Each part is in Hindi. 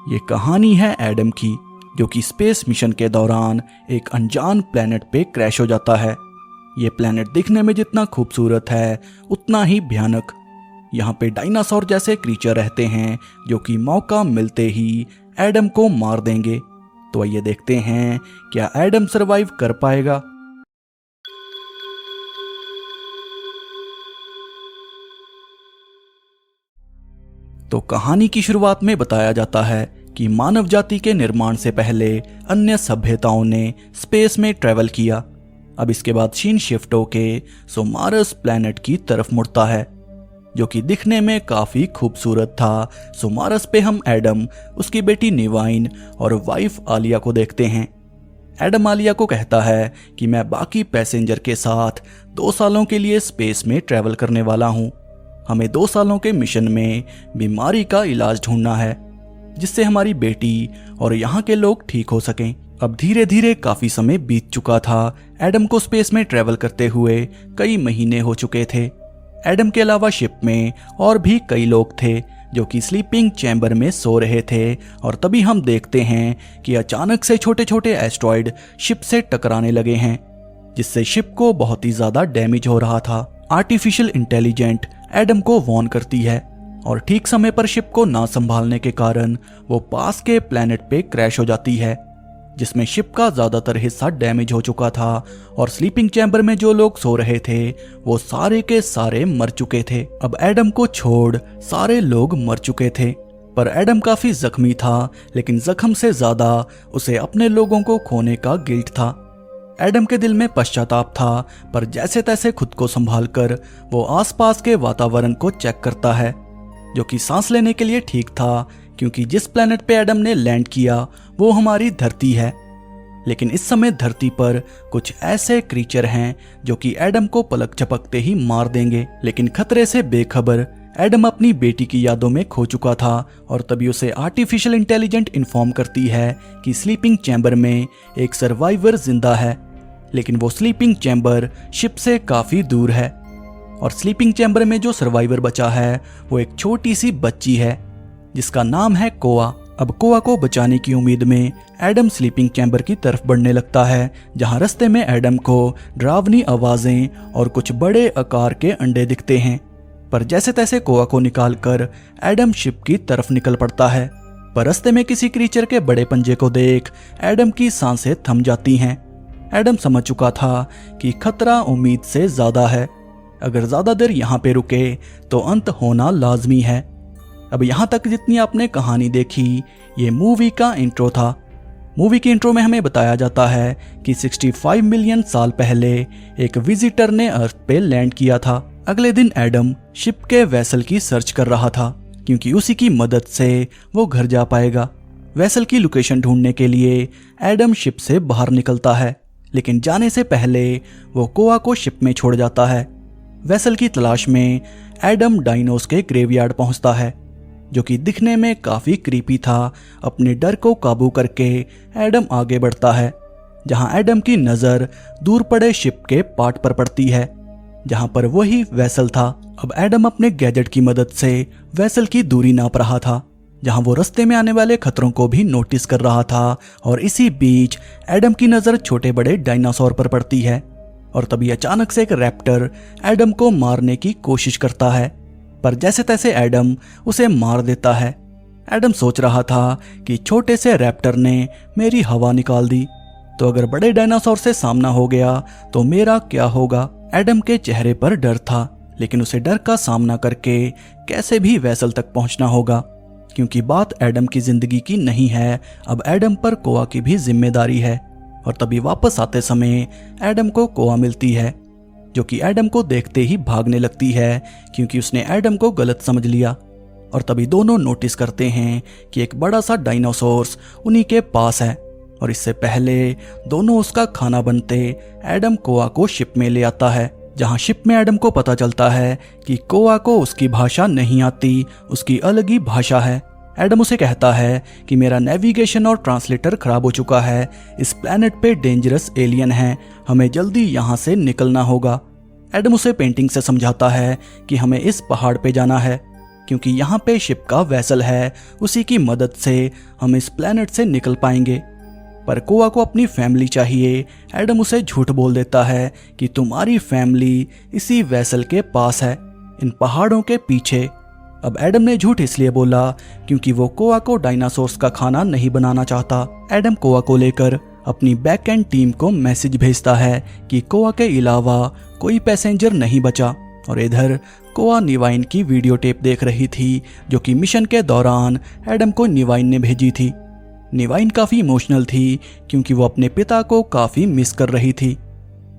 ये कहानी है एडम की, जो कि स्पेस मिशन के दौरान एक अनजान प्लेनेट पे क्रैश हो जाता है। ये प्लेनेट दिखने में जितना खूबसूरत है उतना ही भयानक। यहाँ पे डायनासोर जैसे क्रीचर रहते हैं जो कि मौका मिलते ही एडम को मार देंगे। तो आइए देखते हैं क्या एडम सरवाइव कर पाएगा। तो कहानी की शुरुआत में बताया जाता है कि मानव जाति के निर्माण से पहले अन्य सभ्यताओं ने स्पेस में ट्रेवल किया। अब इसके बाद सीन शिफ्ट होके सोमारस प्लैनेट की तरफ मुड़ता है, जो कि दिखने में काफी खूबसूरत था। सोमारस पे हम एडम, उसकी बेटी निवाइन और वाइफ आलिया को देखते हैं। एडम आलिया को कहता है कि मैं बाकी पैसेंजर के साथ 2 सालों के लिए स्पेस में ट्रेवल करने वाला हूं। हमें 2 सालों के मिशन में बीमारी का इलाज ढूंढना है जिससे हमारी बेटी और यहाँ के लोग ठीक हो सकें। अब धीरे धीरे काफी समय बीत चुका था। एडम को स्पेस में ट्रेवल करते हुए कई महीने हो चुके थे। एडम के अलावा शिप में और भी कई लोग थे जो कि स्लीपिंग चैम्बर में सो रहे थे। और तभी हम देखते हैं कि अचानक से छोटे छोटे एस्ट्रॉइड शिप से टकराने लगे हैं, जिससे शिप को बहुत ही ज्यादा डैमेज हो रहा था। आर्टिफिशियल इंटेलिजेंट एडम को वॉर्न करती है और ठीक समय पर शिप को ना संभालने के कारण वो पास के प्लेनेट पे क्रैश हो जाती है, जिसमें शिप का ज्यादातर हिस्सा डैमेज हो चुका था और स्लीपिंग चैम्बर में जो लोग सो रहे थे वो सारे के सारे मर चुके थे। अब एडम को छोड़ सारे लोग मर चुके थे, पर एडम काफी जख्मी था, लेकिन जख्म से ज्यादा उसे अपने लोगों को खोने का गिल्ट था। एडम के दिल में पश्चाताप था, पर जैसे तैसे खुद को संभालकर वो आसपास के वातावरण को चेक करता है, जो कि सांस लेने के लिए ठीक था, क्योंकि जिस प्लेनेट पे एडम ने लैंड किया वो हमारी धरती है। लेकिन इस समय धरती पर कुछ ऐसे क्रीचर हैं जो कि एडम को पलक झपकते ही मार देंगे। लेकिन खतरे से बेखबर एडम अपनी बेटी की यादों में खो चुका था और तभी उसे आर्टिफिशियल इंटेलिजेंट इन्फॉर्म करती है कि स्लीपिंग चैम्बर में एक सर्वाइवर जिंदा है, लेकिन वो स्लीपिंग चैम्बर शिप से काफी दूर है। और स्लीपिंग चैम्बर में जो सर्वाइवर बचा है वो एक छोटी सी बच्ची है जिसका नाम है कोआ। अब कोआ को बचाने की उम्मीद में एडम स्लीपिंग चैम्बर की तरफ बढ़ने लगता है, जहां रास्ते में एडम को डरावनी आवाजें और कुछ बड़े आकार के अंडे दिखते हैं। पर जैसे तैसे कोआ को निकालकर एडम शिप की तरफ निकल पड़ता है, पर रास्ते में किसी क्रीचर के बड़े पंजे को देख एडम की सांसें थम जाती हैं। एडम समझ चुका था कि खतरा उम्मीद से ज्यादा है। अगर ज्यादा देर यहाँ पे रुके तो अंत होना लाजमी है। अब यहाँ तक जितनी आपने कहानी देखी, ये मूवी का इंट्रो था। मूवी के इंट्रो में हमें बताया जाता है कि 65 मिलियन साल पहले एक विजिटर ने अर्थ पे लैंड किया था। अगले दिन एडम शिप के वेसल की सर्च कर रहा था, क्योंकि उसी की मदद से वो घर जा पाएगा। वेसल की लोकेशन ढूंढने के लिए एडम शिप से बाहर निकलता है, लेकिन जाने से पहले वो कोआ को शिप में छोड़ जाता है। वेसल की तलाश में एडम डायनोस के ग्रेवयार्ड पहुंचता है, जो कि दिखने में काफी क्रीपी था। अपने डर को काबू करके एडम आगे बढ़ता है, जहां एडम की नजर दूर पड़े शिप के पार्ट पर पड़ती है, जहां पर वही वेसल था। अब एडम अपने गैजेट की मदद से वेसल की दूरी नाप रहा था, जहां वो रास्ते में आने वाले खतरों को भी नोटिस कर रहा था। और इसी बीच एडम की नजर छोटे बड़े डायनासोर पर पड़ती है, और तभी अचानक से एक रैप्टर एडम को मारने की कोशिश करता है, पर जैसे तैसे एडम उसे मार देता है। एडम सोच रहा था कि छोटे से रैप्टर ने मेरी हवा निकाल दी, तो अगर बड़े डायनासोर से सामना हो गया तो मेरा क्या होगा। एडम के चेहरे पर डर था, लेकिन उसे डर का सामना करके कैसे भी वेसल तक पहुंचना होगा, क्योंकि बात एडम की जिंदगी की नहीं है। अब एडम पर कोआ की भी जिम्मेदारी है। और तभी वापस आते समय एडम को कोआ मिलती है, जो कि एडम को देखते ही भागने लगती है, क्योंकि उसने एडम को गलत समझ लिया। और तभी दोनों नोटिस करते हैं कि एक बड़ा सा डायनासोर्स उन्हीं के पास है, और इससे पहले दोनों उसका खाना बनते एडम कोआ को शिप में ले आता है, जहां शिप में एडम को पता चलता है कि कोआ को उसकी भाषा नहीं आती, उसकी अलग ही भाषा है। एडम उसे कहता है कि मेरा नेविगेशन और ट्रांसलेटर खराब हो चुका है, इस प्लेनेट पे डेंजरस एलियन है, हमें जल्दी यहाँ से निकलना होगा। एडम उसे पेंटिंग से समझाता है कि हमें इस पहाड़ पे जाना है, क्योंकि यहाँ पे शिप का वेसल है, उसी की मदद से हम इस प्लेनेट से निकल पाएंगे। पर कोआ को अपनी फैमिली चाहिए। एडम उसे झूठ बोल देता है कि तुम्हारी फैमिली इसी वेसल के पास है, इन पहाड़ों के पीछे। अब एडम ने झूठ इसलिए बोला क्योंकि वो कोआ को डायनासोर्स का खाना नहीं बनाना चाहता। एडम कोआ को लेकर अपनी बैक एंड टीम को मैसेज भेजता है कि कोआ के अलावा कोई पैसेंजर नहीं बचा। और इधर कोआ निवाइन की वीडियो टेप देख रही थी जो कि मिशन के दौरान एडम को निवाइन ने भेजी थी। निवाइन काफी इमोशनल थी क्योंकि वो अपने पिता को काफी मिस कर रही थी।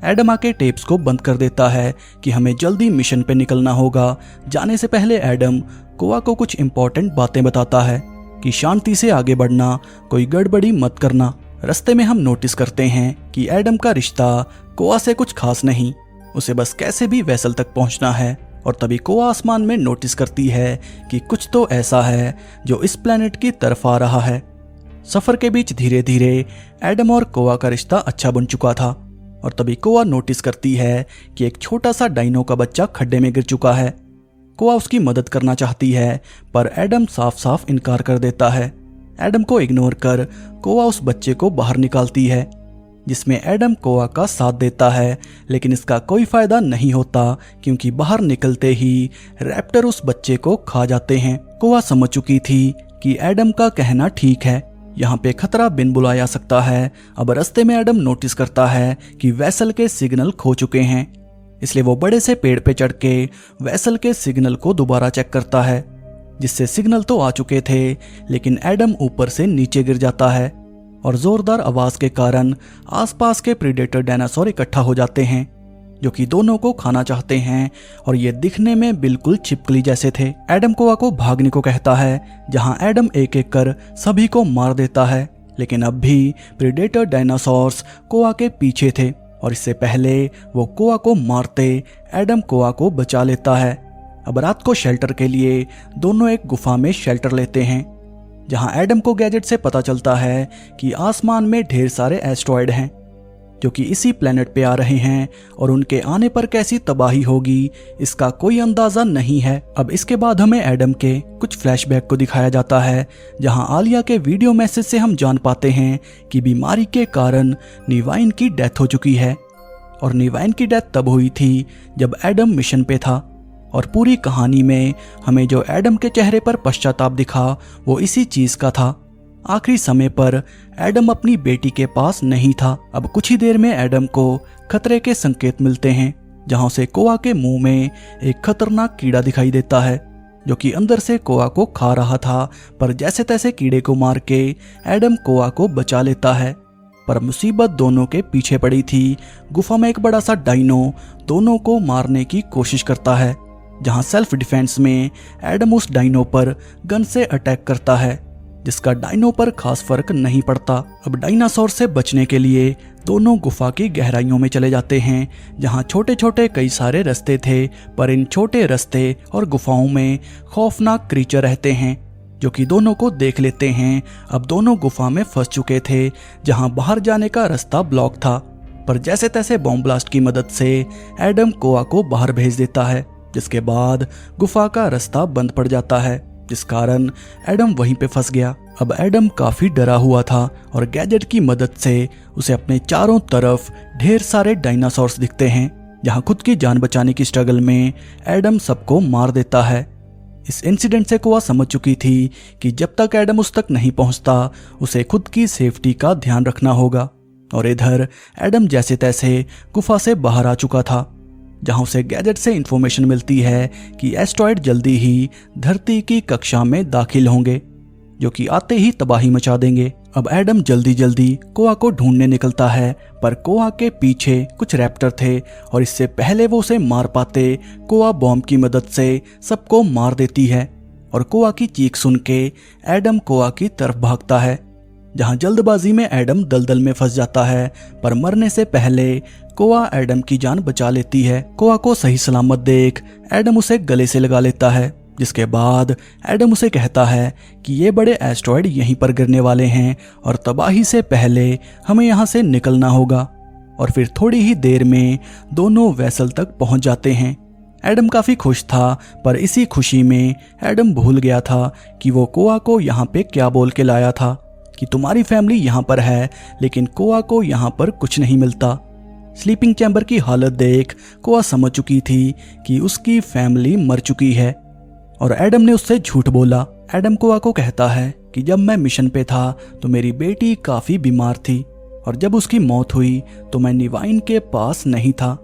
एडम आके टेप्स को बंद कर देता है कि हमें जल्दी मिशन पे निकलना होगा। जाने से पहले एडम कोआ को कुछ इंपॉर्टेंट बातें बताता है कि शांति से आगे बढ़ना, कोई गड़बड़ी मत करना। रास्ते में हम नोटिस करते हैं कि एडम का रिश्ता कोआ से कुछ खास नहीं, उसे बस कैसे भी वेसल तक पहुंचना है। और तभी कोआ आसमान में नोटिस करती है कि कुछ तो ऐसा है जो इस प्लेनेट की तरफ आ रहा है। सफर के बीच धीरे धीरे एडम और कोआ का रिश्ता अच्छा बन चुका था। और तभी कोआ नोटिस करती है कि एक छोटा सा डाइनो का बच्चा खड्डे में गिर चुका है। कोआ उसकी मदद करना चाहती है पर एडम साफ साफ इनकार कर देता है। एडम को इग्नोर कर कोआ उस बच्चे को बाहर निकालती है, जिसमें एडम कोआ का साथ देता है। लेकिन इसका कोई फायदा नहीं होता क्योंकि बाहर निकलते ही रैप्टर उस बच्चे को खा जाते हैं। कोआ समझ चुकी थी कि एडम का कहना ठीक है, यहाँ पे खतरा बिन बुलाए आ सकता है। अब रास्ते में एडम नोटिस करता है कि वेसल के सिग्नल खो चुके हैं, इसलिए वो बड़े से पेड़ पे चढ़ के वेसल के सिग्नल को दोबारा चेक करता है, जिससे सिग्नल तो आ चुके थे लेकिन एडम ऊपर से नीचे गिर जाता है और जोरदार आवाज के कारण आसपास के प्रीडेटर डायनासोर इकट्ठा हो जाते हैं जो कि दोनों को खाना चाहते हैं। और ये दिखने में बिल्कुल छिपकली जैसे थे। एडम कोआ को भागने को कहता है, जहां एडम एक एक कर सभी को मार देता है। लेकिन अब भी प्रीडेटर डायनासोर्स कोआ के पीछे थे और इससे पहले वो कोआ को मारते एडम कोआ को बचा लेता है। अब रात को शेल्टर के लिए दोनों एक गुफा में शेल्टर लेते हैं, जहां एडम को गैजेट से पता चलता है कि आसमान में ढेर सारे एस्ट्रॉयड हैं जो कि इसी प्लेनेट पे आ रहे हैं और उनके आने पर कैसी तबाही होगी इसका कोई अंदाजा नहीं है। अब इसके बाद हमें एडम के कुछ फ्लैशबैक को दिखाया जाता है, जहां आलिया के वीडियो मैसेज से हम जान पाते हैं कि बीमारी के कारण निवाइन की डेथ हो चुकी है। और निवाइन की डेथ तब हुई थी जब एडम मिशन पे था। और पूरी कहानी में हमें जो एडम के चेहरे पर पश्चाताप दिखा वो इसी चीज का था। आखिरी समय पर एडम अपनी बेटी के पास नहीं था। अब कुछ ही देर में एडम को खतरे के संकेत मिलते हैं, जहां से कोआ के मुंह में एक खतरनाक कीड़ा दिखाई देता है जो कि अंदर से कोआ को खा रहा था। पर जैसे तैसे कीड़े को मार के एडम कोआ को बचा लेता है। पर मुसीबत दोनों के पीछे पड़ी थी। गुफा में एक बड़ा सा डाइनो दोनों को मारने की कोशिश करता है, जहां सेल्फ डिफेंस में एडम उस डाइनो पर गन से अटैक करता है, जिसका डाइनो पर खास फर्क नहीं पड़ता। अब डायनासोर से बचने के लिए दोनों गुफा की गहराइयों में चले जाते हैं, जहां छोटे छोटे कई सारे रास्ते थे। पर इन छोटे रास्ते और गुफाओं में खौफनाक क्रीचर रहते हैं जो कि दोनों को देख लेते हैं। अब दोनों गुफा में फंस चुके थे, जहां बाहर जाने का रास्ता ब्लॉक था। पर जैसे तैसे बॉम्ब ब्लास्ट की मदद से एडम कोआ को बाहर भेज देता है, जिसके बाद गुफा का रास्ता बंद पड़ जाता है, जिस कारण एडम वहीं पे फंस गया। अब एडम काफी डरा हुआ था और गैजेट की मदद से उसे अपने चारों तरफ ढेर सारे डायनासोर्स दिखते हैं, जहां खुद की जान बचाने की स्ट्रगल में एडम सबको मार देता है। इस इंसिडेंट से कोआ समझ चुकी थी कि जब तक एडम उस तक नहीं पहुंचता उसे खुद की सेफ्टी का ध्यान रखना होगा। और इधर एडम जैसे तैसे गुफा से बाहर आ चुका था, जहां उसे गैजेट से इंफॉर्मेशन मिलती है कि एस्ट्रॉयड जल्दी ही धरती की कक्षा में दाखिल होंगे, जो कि आते ही तबाही मचा देंगे। अब एडम जल्दी जल्दी कोआ को ढूंढने निकलता है, पर कोआ के पीछे कुछ रैप्टर थे और इससे पहले वो उसे मार पाते कोआ बॉम्ब की मदद से सबको मार देती है। और कोआ की चीख सुन के एडम कोआ की तरफ भागता है, जहां जल्दबाजी में एडम दलदल में फंस जाता है। पर मरने से पहले कोआ एडम की जान बचा लेती है। कोआ को सही सलामत देख एडम उसे गले से लगा लेता है, जिसके बाद एडम उसे कहता है कि ये बड़े एस्ट्रॉयड यहीं पर गिरने वाले हैं और तबाही से पहले हमें यहाँ से निकलना होगा। और फिर थोड़ी ही देर में दोनों वेसल तक पहुंच जाते हैं। एडम काफी खुश था, पर इसी खुशी में एडम भूल गया था कि वो कोआ को यहाँ पे क्या बोल के लाया था कि तुम्हारी फैमिली यहाँ पर है, लेकिन कोआ को यहाँ पर कुछ नहीं मिलता। स्लीपिंग चैम्बर की हालत देख कोआ समझ चुकी थी कि उसकी फैमिली मर चुकी है और एडम ने उससे झूठ बोला। एडम कोआ को कहता है कि जब मैं मिशन पे था तो मेरी बेटी काफी बीमार थी और जब उसकी मौत हुई तो मैं निवाइन के पास नहीं था,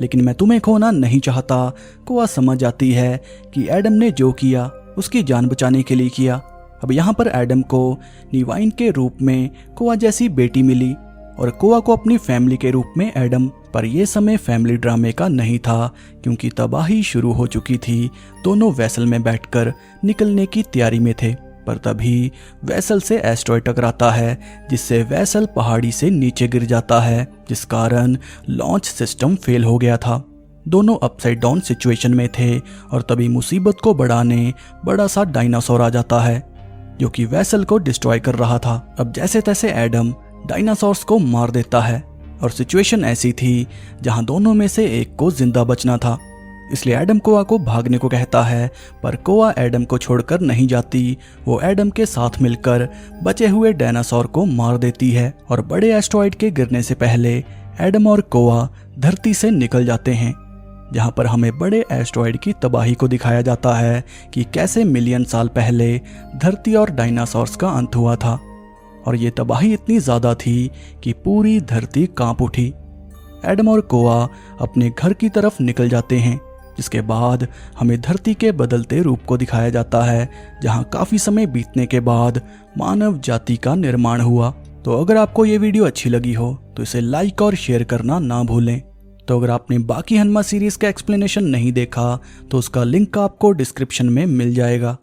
लेकिन मैं तुम्हें खोना नहीं चाहता। कोआ समझ जाती है कि एडम ने जो किया उसकी जान बचाने के लिए किया। अब यहाँ पर एडम को निवाइन के रूप में कोआ जैसी बेटी मिली और कोआ को अपनी फैमिली के रूप में एडम। पर यह समय फैमिली ड्रामे का नहीं था, क्योंकि तबाही शुरू हो चुकी थी। दोनों वेसल में बैठकर निकलने की तैयारी में थे, पर तभी वेसल से एस्ट्रॉयड टकराता है, जिससे वेसल पहाड़ी से नीचे गिर जाता है, जिस कारण लॉन्च सिस्टम फेल हो गया था। दोनों अपसाइड डाउन सिचुएशन में थे और तभी मुसीबत को बढ़ाने बड़ा सा डायनासोर आ जाता है, जो कि वेसल को डिस्ट्रॉय कर रहा था। अब जैसे तैसे एडम डायनासोर्स को मार देता है और सिचुएशन ऐसी थी जहां दोनों में से एक को जिंदा बचना था, इसलिए एडम कोआ को भागने को कहता है, पर कोआ एडम को छोड़कर नहीं जाती। वो एडम के साथ मिलकर बचे हुए डायनासोर को मार देती है और बड़े एस्ट्रॉयड के गिरने से पहले एडम और कोआ धरती से निकल जाते हैं, जहां पर हमें बड़े एस्ट्रॉयड की तबाही को दिखाया जाता है कि कैसे मिलियन साल पहले धरती और डायनासोर्स का अंत हुआ था और ये तबाही इतनी ज्यादा थी कि पूरी धरती कांप उठी। एडम और कोआ अपने घर की तरफ निकल जाते हैं, जिसके बाद हमें धरती के बदलते रूप को दिखाया जाता है, जहां काफी समय बीतने के बाद मानव जाति का निर्माण हुआ। तो अगर आपको ये वीडियो अच्छी लगी हो तो इसे लाइक और शेयर करना ना भूलें। तो अगर आपने बाकी हनुमा सीरीज का एक्सप्लेनेशन नहीं देखा तो उसका लिंक आपको डिस्क्रिप्शन में मिल जाएगा।